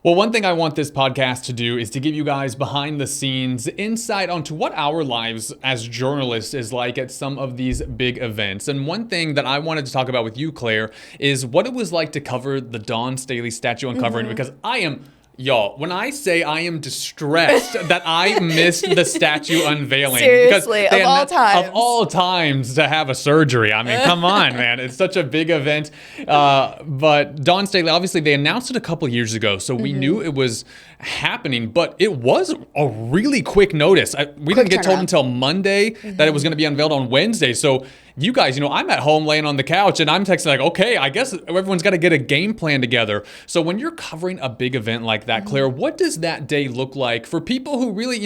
Well, one thing I want this podcast to do is to give you guys behind the scenes insight onto what our lives as journalists is like at some of these big events. And one thing that I wanted to talk about with you, Claire, is what it was like to cover the Dawn Staley statue uncovering, because Y'all, when I say I am distressed that I missed the statue unveiling. Seriously, because of all times. Of all times to have a surgery. I mean, come on, man. It's such a big event. But Dawn Staley, obviously, they announced it a couple years ago, so we knew it was happening, but it was a really quick notice. We didn't get told until Monday that it was going to be unveiled on Wednesday. So you guys, I'm at home laying on the couch and I'm texting like, okay, I guess everyone's got to get a game plan together. So when you're covering a big event like that, Claire, what does that day look like for people who really,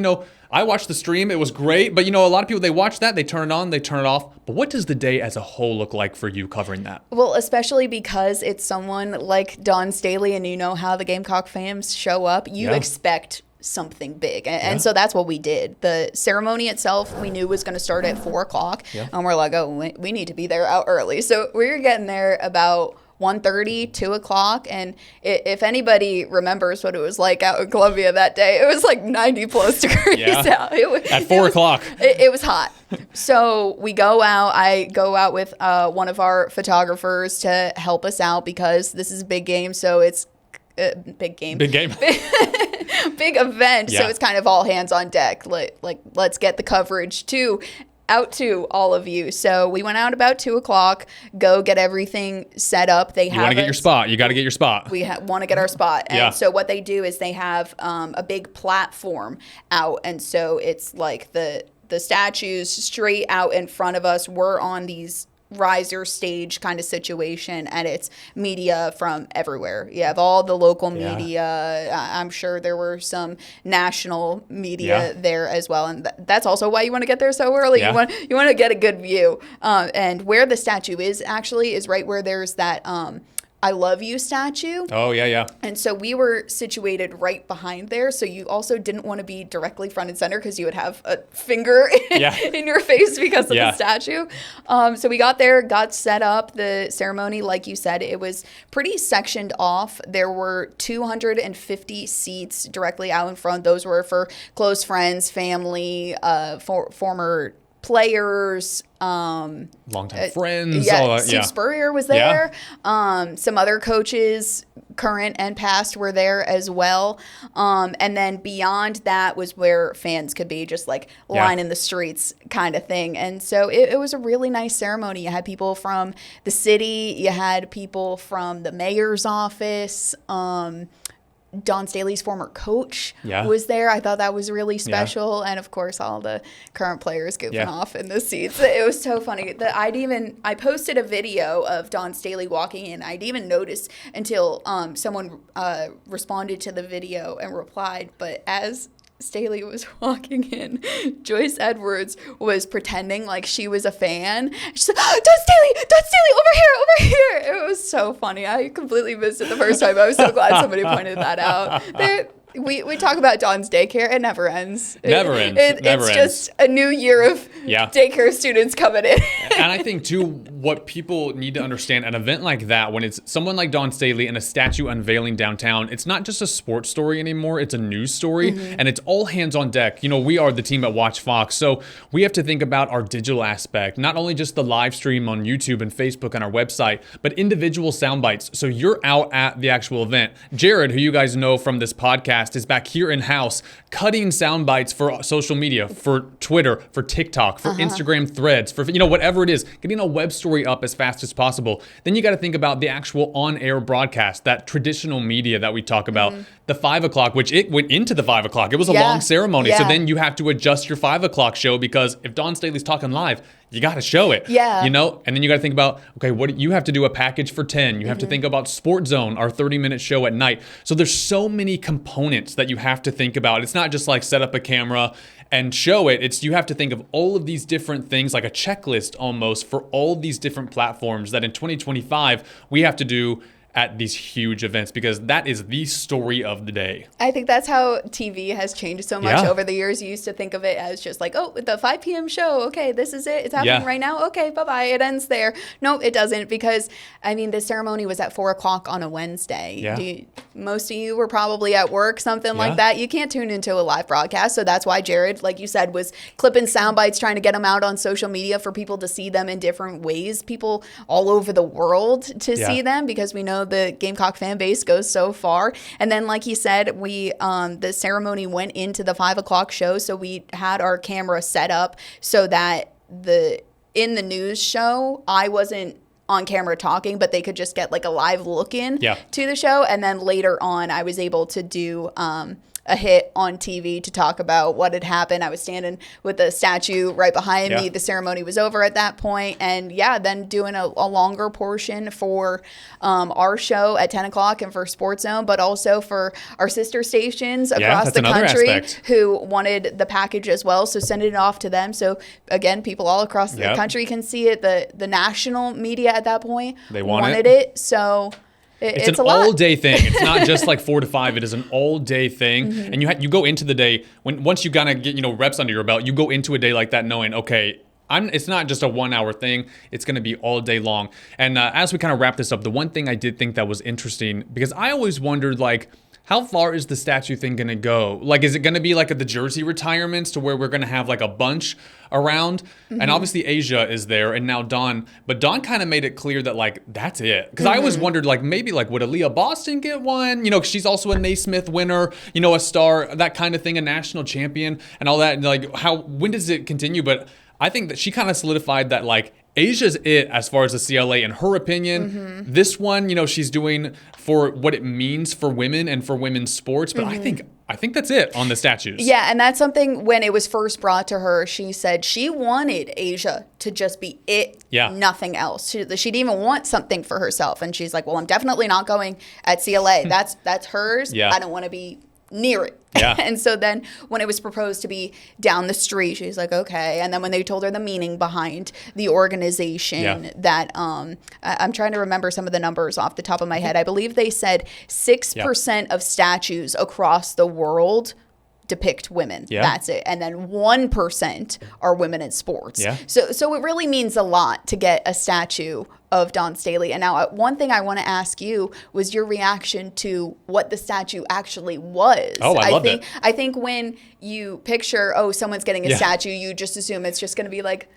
I watched the stream, it was great, but a lot of people, they watch that, they turn it on, they turn it off. But what does the day as a whole look like for you covering that? Well, especially because it's someone like Dawn Staley and you know how the Gamecock fans show up, you expect something big. And so that's what we did. The ceremony itself, we knew was going to start at 4:00. And we're like, oh, we need to be there out early. So we were getting there about 1:30, 2:00. And if anybody remembers what it was like out in Columbia that day, it was like 90 plus degrees out. At 4:00. It was hot. So we go out. I go out with one of our photographers to help us out because this is a big game. So it's big game. Big game. Big event. So it's kind of all hands on deck. Like let's get the coverage out to all of you. So we went out about 2:00, go get everything set up. You want to get your spot. You got to get your spot. We want to get our spot. And so what they do is they have a big platform out. And so it's like the statues straight out in front of us. We're on these riser stage kind of situation, and it's media from everywhere. You have all the local media. I'm sure there were some national media there as well, and that's also why you want to get there so early. You want to get a good view. And where the statue is actually is right where there's that I love you statue. Oh, yeah. And so we were situated right behind there. So you also didn't want to be directly front and center because you would have a finger in your face because of the statue. So we got there, got set up. The ceremony, like you said, it was pretty sectioned off. There were 250 seats directly out in front. Those were for close friends, family, former players, longtime friends. Steve Spurrier was there. Some other coaches, current and past, were there as well. And then beyond that was where fans could be, just like line in the streets kind of thing. And so it was a really nice ceremony. You had people from the city, you had people from the mayor's office. Dawn Staley's former coach was there. I thought that was really special. And of course, all the current players goofing off in the seats. It was so funny. I posted a video of Dawn Staley walking in. I'd even noticed until someone responded to the video and replied. But as Staley was walking in, Joyce Edwards was pretending like she was a fan. She said, oh, Dawn Staley, over here. It was so funny. I completely missed it the first time. I was so glad somebody pointed that out. We talk about Dawn's daycare. It never ends. It's just a new year of daycare students coming in. And I think, too, what people need to understand, an event like that, when it's someone like Dawn Staley and a statue unveiling downtown, it's not just a sports story anymore. It's a news story, and it's all hands on deck. We are the team at Watch Fox, so we have to think about our digital aspect, not only just the live stream on YouTube and Facebook and our website, but individual sound bites. So you're out at the actual event. Jared, who you guys know from this podcast, is back here in-house cutting sound bites for social media, for Twitter, for TikTok, for Instagram threads, for whatever it is, getting a web story up as fast as possible. Then you got to think about the actual on-air broadcast, that traditional media that we talk about, the 5 o'clock, which it went into the 5 o'clock. It was a long ceremony. So then you have to adjust your 5 o'clock show because if Dawn Staley's talking live, you got to show it. And then you got to think about, okay, what you have to do a package for 10. You have to think about Sports Zone, our 30-minute show at night. So there's so many components that you have to think about. It's not just like set up a camera and show it. You have to think of all of these different things, like a checklist almost for all of these different platforms that in 2025 we have to do at these huge events, because that is the story of the day. I think that's how TV has changed so much over the years. You used to think of it as just like, oh, the 5 p.m. show. Okay, this is it. It's happening right now. Okay, bye-bye. It ends there. No, it doesn't, because, I mean, the ceremony was at 4 o'clock on a Wednesday. Yeah. Most of you were probably at work, something like that. You can't tune into a live broadcast. So that's why Jared, like you said, was clipping sound bites, trying to get them out on social media for people to see them in different ways. People all over the world to see them, because we know the Gamecock fan base goes so far. And then, like he said, we the ceremony went into the 5 o'clock show, so we had our camera set up so that in the news show, I wasn't on camera talking, but they could just get like a live look in to the show. And then later on, I was able to do a hit on TV to talk about what had happened. I was standing with the statue right behind me. The ceremony was over at that point. And then doing a longer portion for our show at 10 o'clock and for Sports Zone, but also for our sister stations across the country who wanted the package as well. So sending it off to them. So again, people all across the country can see it. The national media at that point wanted it. So it's an all-day thing. It's not just like 4 to 5. It is an all-day thing. And you go into the day, once you kind of get reps under your belt, you go into a day like that knowing, okay, it's not just a 1 hour thing. It's going to be all day long. And as we kind of wrap this up, the one thing I did think that was interesting, because I always wondered, like, how far is the statue thing going to go? Like, is it going to be like at the jersey retirements to where we're going to have like a bunch around? And obviously Asia is there, and now Dawn. But Dawn kind of made it clear that, like, that's it. Because I always wondered, like, maybe, like, would Aaliyah Boston get one? Cause she's also a Naismith winner, a star, that kind of thing, a national champion and all that. And, like, when does it continue? But I think that she kind of solidified that, like, Asia's it as far as the CLA, in her opinion. This one, she's doing for what it means for women and for women's sports. But I think that's it on the statues. Yeah, and that's something, when it was first brought to her, she said she wanted Asia to just be it, nothing else. She didn't even want something for herself. And she's like, well, I'm definitely not going at CLA. That's hers. I don't want to be near it. And so then when it was proposed to be down the street, she's like, okay. And then when they told her the meaning behind the organization, that I'm trying to remember some of the numbers off the top of my head. I believe they said 6% of statues across the world depict women. That's it. And then 1% are women in sports. So it really means a lot to get a statue of Dawn Staley. And now one thing I want to ask you was your reaction to what the statue actually was. I loved it. I think when you picture, someone's getting a statue, you just assume it's just going to be like,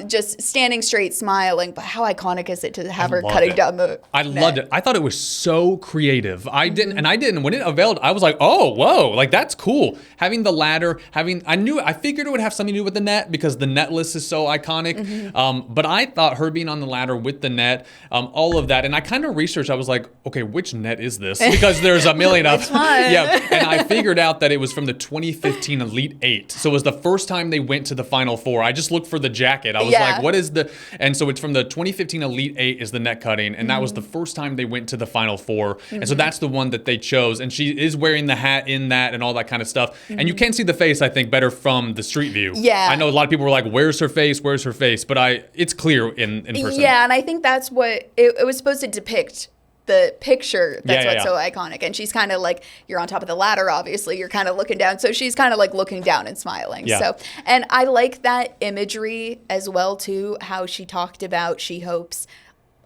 just standing straight, smiling. But how iconic is it to have her cutting down the loved it. I thought it was so creative. I didn't. When it unveiled, I was like, oh, whoa, like, that's cool. Having the ladder, I figured it would have something to do with the net, because the netless is so iconic. But I thought her being on the ladder with the net, all of that. And I kind of researched, I was like, okay, which net is this? Because there's a million of them. And I figured out that it was from the 2015 Elite 8. So it was the first time they went to the Final Four. I just looked for the jacket. I was like, what is the... And so it's from the 2015 Elite 8 is the net cutting. And that was the first time they went to the Final Four. And so that's the one that they chose. And she is wearing the hat in that and all that kind of stuff. And you can see the face, I think, better from the street view. I know a lot of people were like, where's her face? Where's her face? But it's clear in person. Yeah, and I think that's what it was supposed to depict. The picture, that's what's so iconic. And she's kind of like, you're on top of the ladder, obviously, you're kind of looking down, so she's kind of like looking down and smiling. So, and I like that imagery as well too, how she talked about she hopes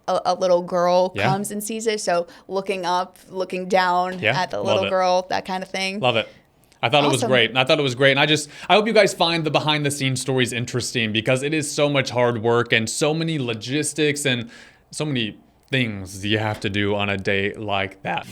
a little girl comes and sees it, so looking up, looking down at the little girl, that kind of thing. Love it. I thought it was great. And I hope you guys find the behind the scenes stories interesting, because it is so much hard work and so many logistics and so many things you have to do on a day like that.